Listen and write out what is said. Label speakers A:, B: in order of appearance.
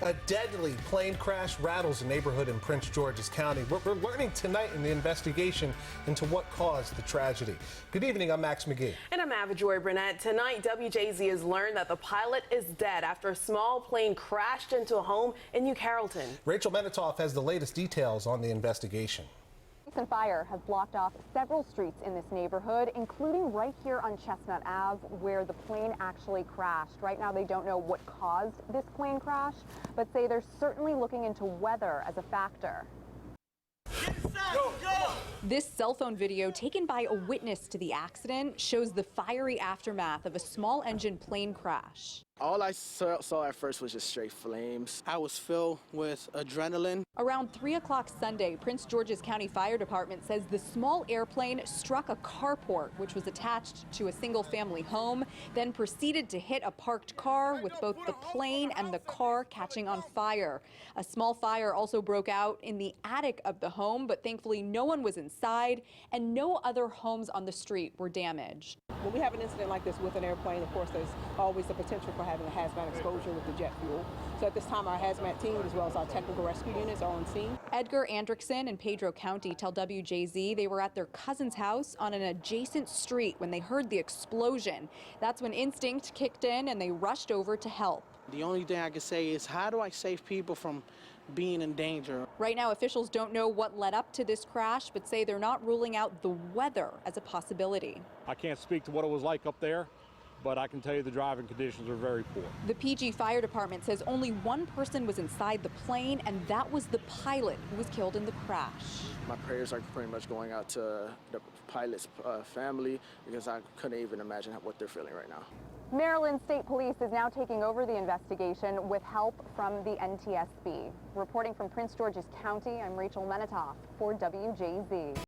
A: A deadly plane crash rattles a neighborhood in Prince George's County. We're learning tonight in the investigation into what caused the tragedy. Good evening, I'm Max McGee.
B: And I'm Avajoy Burnett. Tonight, WJZ has learned that the pilot is dead after a small plane crashed into a home in New Carrollton.
A: Rachel Menitoff has the latest details on the investigation.
C: And fire have blocked off several streets in this neighborhood, including right here on Chestnut Ave, where the plane actually crashed. Right now, they don't know what caused this plane crash, but say they're certainly looking into weather as a factor.
D: This cell phone video taken by a witness to the accident shows the fiery aftermath of a small engine plane crash.
E: All I saw at first was just straight flames. I was filled with adrenaline.
D: Around 3 o'clock Sunday, Prince George's County Fire Department says the small airplane struck a carport, which was attached to a single-family home, then proceeded to hit a parked car, with both the plane and the car catching on fire. A small fire also broke out in the attic of the home, but thankfully no one was inside, and no other homes on the street were damaged.
F: When we have an incident like this with an airplane, of course, there's always the potential for having a hazmat exposure with the jet fuel. So at this time, our hazmat team, as well as our technical rescue units, are on scene.
D: Edgar Andrickson in Pedro County tell WJZ they were at their cousin's house on an adjacent street when they heard the explosion. That's when instinct kicked in and they rushed over to help.
E: The only thing I can say is, how do I save people from being in danger?
D: Right now, officials don't know what led up to this crash, but say they're not ruling out the weather as a possibility.
G: I can't speak to what it was like up there, but I can tell you the driving conditions are very poor.
D: The PG Fire Department says only one person was inside the plane, and that was the pilot who was killed in the crash.
E: My prayers are pretty much going out to the pilot's family, because I couldn't even imagine what they're feeling right now.
C: Maryland State Police is now taking over the investigation with help from the NTSB. Reporting from Prince George's County, I'm Rachel Menitoff for WJZ.